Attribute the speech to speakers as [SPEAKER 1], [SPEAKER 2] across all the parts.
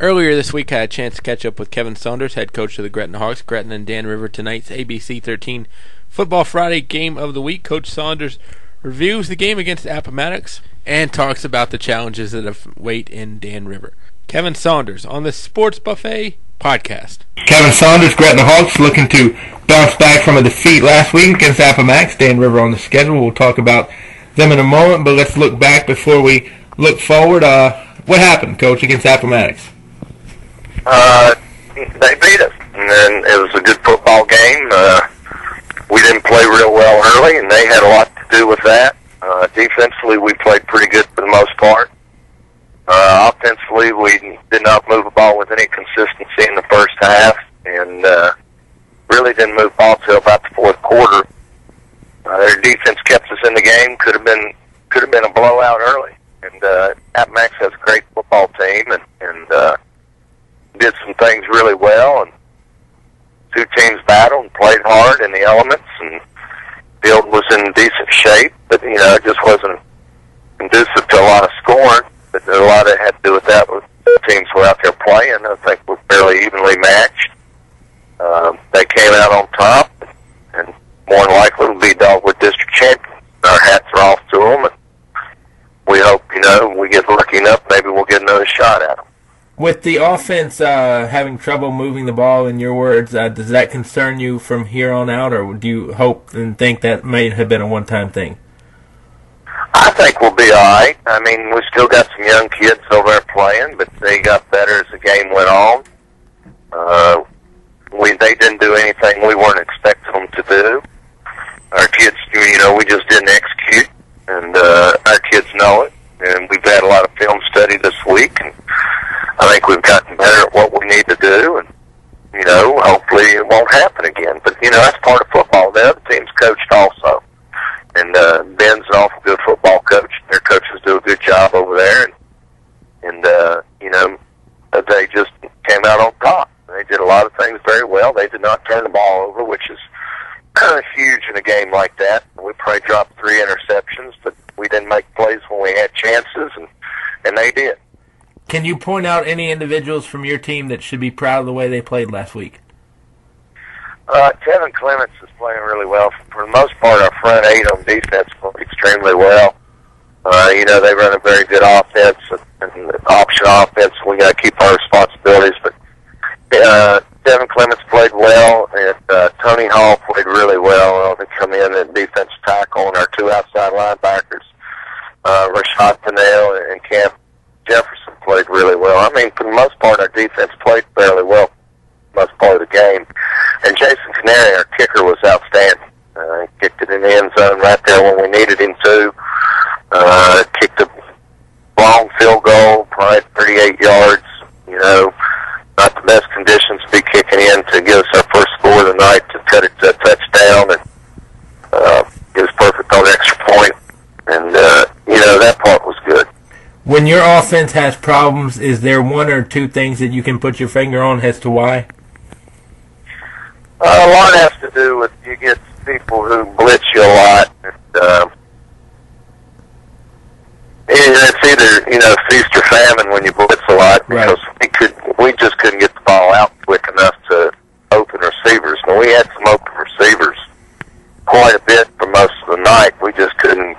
[SPEAKER 1] Earlier this week, I had a chance to catch up with Kevin Saunders, head coach of the Gretna Hawks. Gretna and Dan River tonight's ABC 13 Football Friday game of the week. Coach Saunders reviews the game against Appomattox and talks about the challenges that await in Dan River. Kevin Saunders on the Sports Buffet podcast.
[SPEAKER 2] Kevin Saunders, Gretna Hawks, looking to bounce back from a defeat last week against Appomattox. Dan River on the schedule. We'll talk about them in a moment, but let's look back before we look forward. What happened, Coach, against Appomattox?
[SPEAKER 3] They beat us, and it was a good football game. We didn't play real well early, and they had a lot to do with that. Defensively, we played pretty good for the most part. Offensively, we did not move the ball with any consistency in the first half, and really didn't move the ball till about the fourth quarter. Their defense kept us in the game. Could have been a blowout early. And Appomattox has a great football team, and did some things really well. And two teams battled and played hard in the elements, and the field was in decent shape. But it just wasn't conducive to a lot of scoring. But a lot of it had to do with that. With the teams were out there playing. I think we're fairly evenly matched. They came out on top, and more than likely will be Dogwood District champions. Our hats are off to them, and we hope, we get lucky enough, maybe we'll get another shot at them.
[SPEAKER 2] With the offense having trouble moving the ball, in your words, does that concern you from here on out, or do you hope and think that may have been a one-time thing?
[SPEAKER 3] I think we'll be all right. I mean, we still got some young kids over there playing, but they got better as the game went on. They didn't do anything we weren't expecting them to do. Our kids, we just didn't execute, and our kids know it. And we've had a lot of film study this week, and I think we've gotten better at what we need to do, and, hopefully it won't happen again. But, that's part of football. The other team's coached also. And Ben's an awful good football coach. Their coaches do a good job over there, and they just came out on top. They did a lot of things very well. They did not turn the ball over, which is huge in a game like that. We probably dropped 3 interceptions, but we didn't make plays when we had chances, and they did.
[SPEAKER 2] Can you point out any individuals from your team that should be proud of the way they played last week?
[SPEAKER 3] Kevin Clements is playing really well. For the most part, our front 8 on defense played extremely well. They run a very good offense and option offense. We got to keep our responsibilities, but Kevin Clements played well, and Tony Hall played really well. They come in at defensive tackle, and our 2 outside linebackers, Rashad Pinnell and Cam Jefferson, played really well. I mean, for the most part, our defense played fairly well most part of the game. And Jason Canary, our kicker, was outstanding. He kicked it in the end zone right there when we needed him to. Kicked a long field goal, probably 38 yards. Not the best conditions to be kicking in to give us our first score of the night to cut it to a touchdown, and it was perfect on extra point. And, that part was good.
[SPEAKER 2] When your offense has problems, is there 1 or 2 things that you can put your finger on as to why?
[SPEAKER 3] A lot has to do with you get people who blitz you a lot. And, it's either, feast or famine when you blitz a lot, because we just couldn't get the ball out quick enough to open receivers. Now, we had some open receivers quite a bit for most of the night. We just couldn't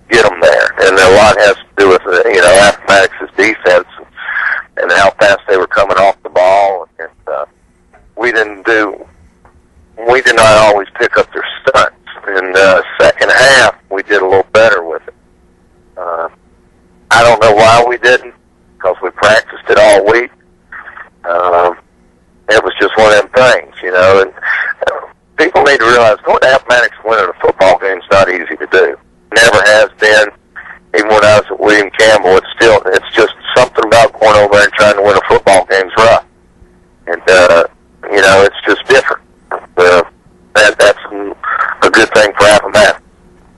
[SPEAKER 3] get them there. And a lot has to do with, Appomattox's defense and how fast they were coming off the ball. And we did not always pick up their stunts. In the second half, we did a little better with it. I don't know why we didn't, because we practiced it all week. It was just one of them things, and people need to realize going to Appomattox winning a football game is not easy to do. Never has been. Even when I was at William Campbell, it's just something about going over there and trying to win a football game's rough. And, it's just different. That's a good thing for Appomattox.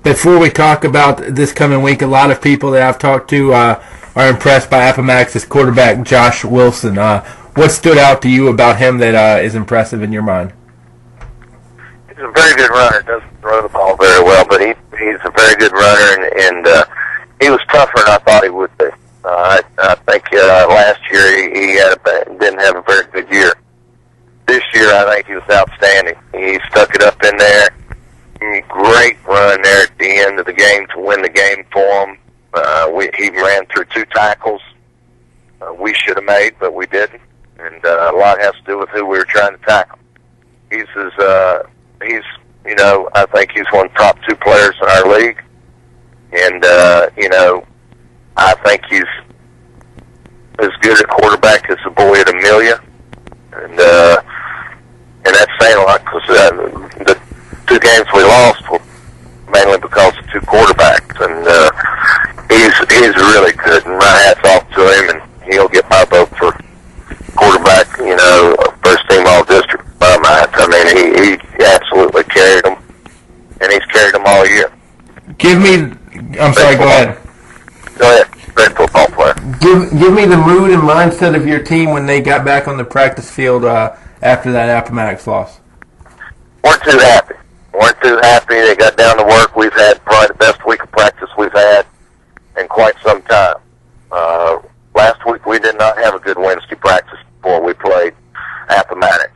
[SPEAKER 2] Before we talk about this coming week, a lot of people that I've talked to are impressed by Appomattox's quarterback, Josh Wilson. What stood out to you about him that is impressive in your mind?
[SPEAKER 3] He's a very good runner. Doesn't throw the ball very well, but he's a very good runner, and he was tougher than I thought he would be. I think last year he didn't have a very good year. This year, I think he was outstanding. He stuck it up in there. Great run there at the end of the game to win the game for him. He ran through 2 tackles we should have made, but we didn't. And a lot has to do with who we were trying to tackle. I think he's one of the top 2 players in our league. And, I think he's as good a quarterback as the boy at Amelia. And that's saying a lot because the 2 games we lost were mainly because of 2 quarterbacks. And he's really good, and my hat's off to him, and he'll get my vote for quarterback, first team all-district by I mean, he absolutely carried them, and he's carried them all year.
[SPEAKER 2] I'm sorry, go ahead.
[SPEAKER 3] Go ahead. Great football player.
[SPEAKER 2] Give me the mood and mindset of your team when they got back on the practice field after that Appomattox loss.
[SPEAKER 3] Weren't too happy. They got down to work. We've had probably the best week of practice we've had in quite some time. Last week we did not have a good Wednesday practice before we played Appomattox.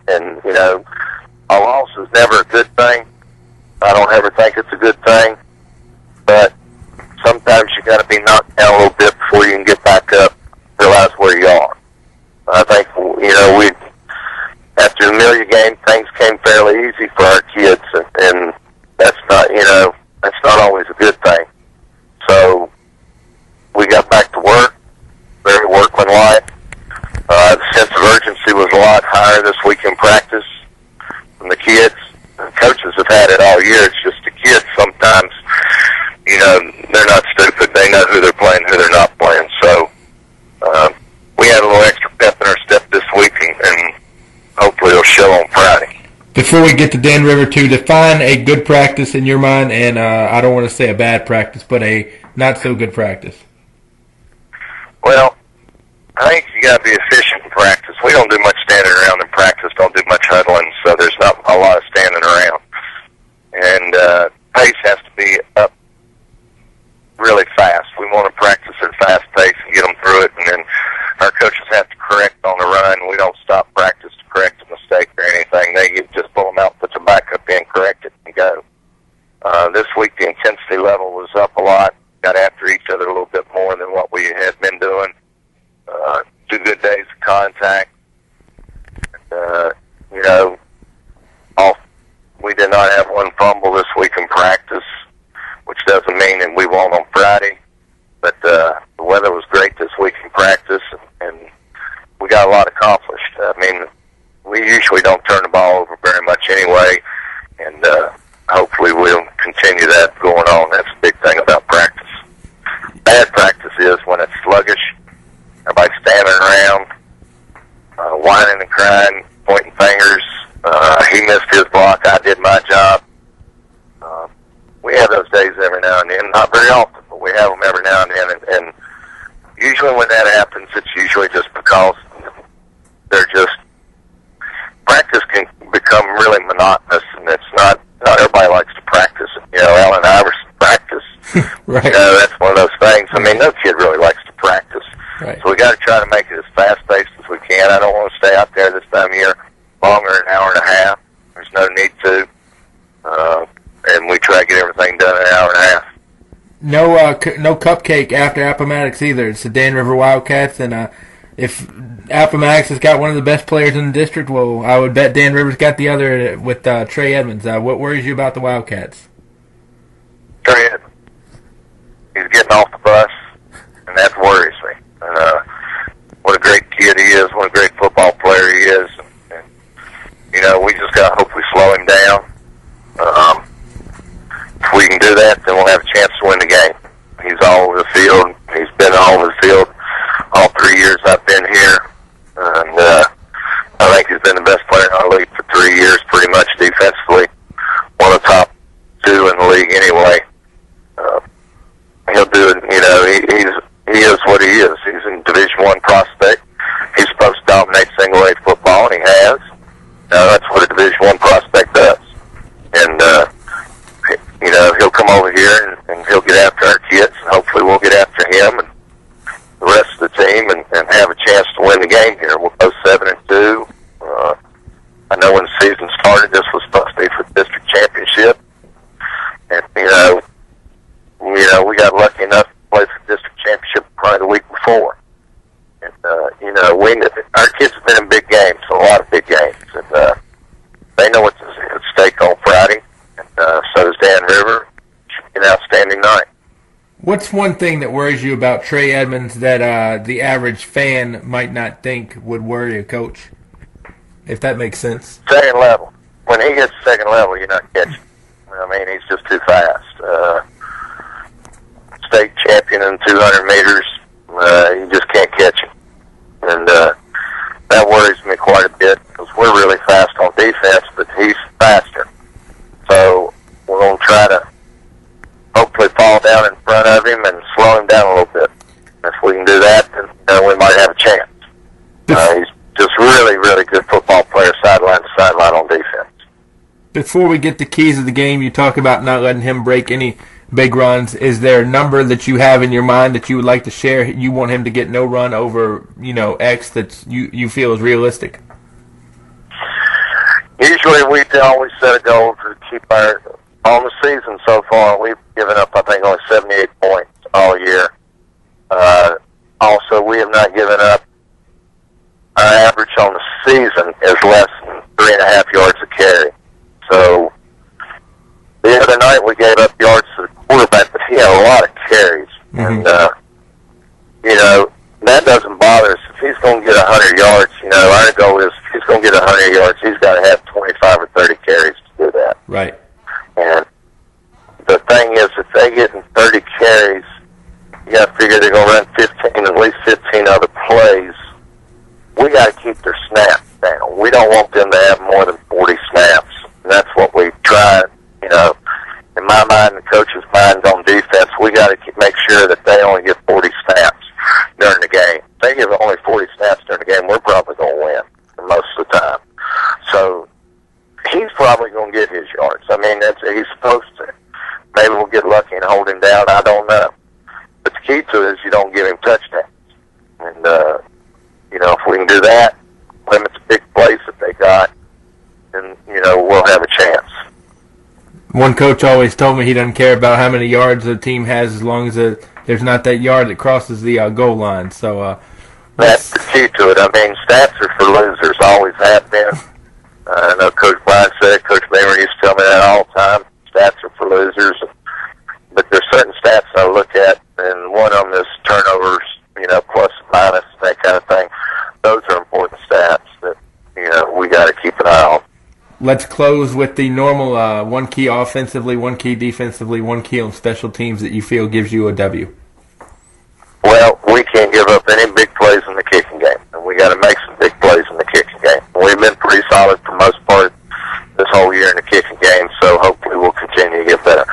[SPEAKER 3] And a loss is never a good thing. I don't ever think it's a good thing. But sometimes you got to be knocked down a little bit before you can get back up, realize where you are. I think, after the Amelia game, things came fairly easy for our kids, and that's not always a good thing. So we got back to work, very workmanlike. The sense of urgency was a lot higher this week in practice from the kids. The coaches have had it all year. It's just the kids sometimes, they're not stupid. They know who they're playing, who they're not playing. So we had a little extra pep in our step this week, and hopefully it'll show on Friday.
[SPEAKER 2] Before we get to Dan River 2, define a good practice in your mind, and I don't want to say a bad practice, but a not-so-good practice.
[SPEAKER 3] Well, I think you got to be efficient in practice. We don't do much standing around in practice, don't do much huddling, so there's not a lot of standing around. And pace has to be up really fast. We want to practice at a fast pace and get them through it, and then our coaches have to correct on the run. We don't stop practice to correct a mistake or anything. They just pull them out, put them back up in, correct it, and go. This week the intensity level was up a lot. Got after each other a little bit more than what we had been doing. 2 good days of contact. We did not have 1 fumble this week in practice, which doesn't mean that we won't on Friday. But the weather was great this week in practice, and we got a lot accomplished. I mean, we usually don't turn the ball over very much anyway, and hopefully we'll continue that going on. That's the big thing about practice. Bad practice is when it's sluggish, everybody's standing around, whining and crying, pointing fingers. He missed his block, I did my job. We have those days every now and then, not very often, but we have them every now and then. And usually when that happens, it's usually just because practice can become really monotonous, and it's not everybody likes to practice. Allen Iverson practice.
[SPEAKER 2] Right.
[SPEAKER 3] That's one of those things. I mean, no kid really likes to practice.
[SPEAKER 2] Right.
[SPEAKER 3] So we got to try to make it as fast-paced as we can. I don't want to stay out there this time of year longer than an hour and a half. There's no need to. And we try to get everything done in an hour and a half.
[SPEAKER 2] No cupcake after Appomattox either. It's the Dan River Wildcats, and if Appomattox has got one of the best players in the district, well, I would bet Dan River's got the other with Trey Edmonds. What worries you about the Wildcats?
[SPEAKER 3] Trey Edmonds. He's getting off the bus, and that worries me. What a great kid he is, what a great football player he is. And we just got to hope we slow him down. If we can do that, then we'll have a chance to win the game. He's all over the field. He's been all over the field all 3 years I've been here. And I think he's been the best player in our league for 3 years, pretty much defensively. One of the top 2 in the league anyway. He'll do it. He is what he is. He's a Division I prospect. He's supposed to dominate our kids have been in big games, a lot of big games, and they know what's at stake on Friday, and so does Dan River. Should be an outstanding night.
[SPEAKER 2] What's one thing that worries you about Trey Edmonds that the average fan might not think would worry a coach, if that makes sense?
[SPEAKER 3] Second level. When he gets second level, you're not catching. I mean, he's just too fast. State champion in 200 meters, you just can't catch him. And that worries me quite a bit because we're really fast on defense, but he's faster. So we're going to try to hopefully fall down in front of him and slow him down a little bit. If we can do that, then we might have a chance. He's just really, really good football player, sideline to sideline on defense.
[SPEAKER 2] Before we get the keys of the game, you talk about not letting him break any big runs. Is there a number that you have in your mind that you would like to share? You want him to get no run over, X that you feel is realistic?
[SPEAKER 3] Usually we always set a goal to keep on the season so far, we've given up, I think, only 78 points all year. Also, we have not given up. Our average on the season is less than 3.5 yards a carry. So the other night we gave up yards to the quarterback, but he had a lot of carries. Mm-hmm. And, that doesn't bother us. If he's going to get 100 yards, our goal is if he's going to get 100 yards, he's got to have 25 or 30 carries to do that.
[SPEAKER 2] Right.
[SPEAKER 3] And the thing is, if they get in 30 carries, you got to figure they're going to run 15, at least 15 other plays. We got to keep their snaps down. We don't want them to have more than 40 snaps. And that's what we try. In my mind, the coach's mind on defense, we got to make sure that they only get 40 snaps during the game. If they give only 40 snaps during the game, we're probably going to win most of the time. So he's probably going to get his yards. I mean, he's supposed to. Maybe we'll get lucky and hold him down. I don't know. But the key to it is you don't give him touchdowns. And, if we can do that, limit the big plays that they got, then, we'll have a chance.
[SPEAKER 2] One coach always told me he doesn't care about how many yards the team has as long as there's not that yard that crosses the goal line. So
[SPEAKER 3] that's the key to it. I mean, stats are for losers, always have been. I know Coach Bryan said it. Coach Bamer used to tell me that all the time. Stats are for losers. But there's certain stats I look at, and one of them is turnovers, plus, minus, that kind of thing. Those are important stats that, we got to keep an eye on.
[SPEAKER 2] Let's close with the normal one key offensively, one key defensively, one key on special teams that you feel gives you a W.
[SPEAKER 3] Well, we can't give up any big plays in the kicking game, and we got to make some big plays in the kicking game. We've been pretty solid for the most part this whole year in the kicking game, so hopefully we'll continue to get better.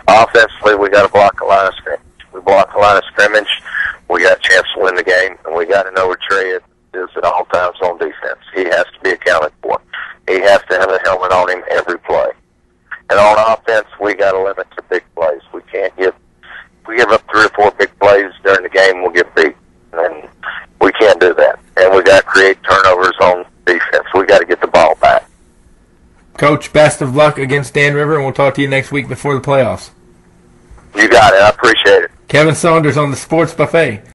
[SPEAKER 3] Offensively, we got to block a line of scrimmage. We block a line of scrimmage, we got a chance to win the game, and we got to know where Trey is at all times on defense. He has to be accounted for. He has to have a helmet on him every play. And on offense, we got to limit to big plays. We can't give. If we give up 3 or 4 big plays during the game, we'll get beat. And we can't do that. And we got to create turnovers on defense. We got to get the ball back.
[SPEAKER 2] Coach, best of luck against Dan River, and we'll talk to you next week before the playoffs.
[SPEAKER 3] You got it. I appreciate it.
[SPEAKER 2] Kevin Saunders on the Sports Buffet.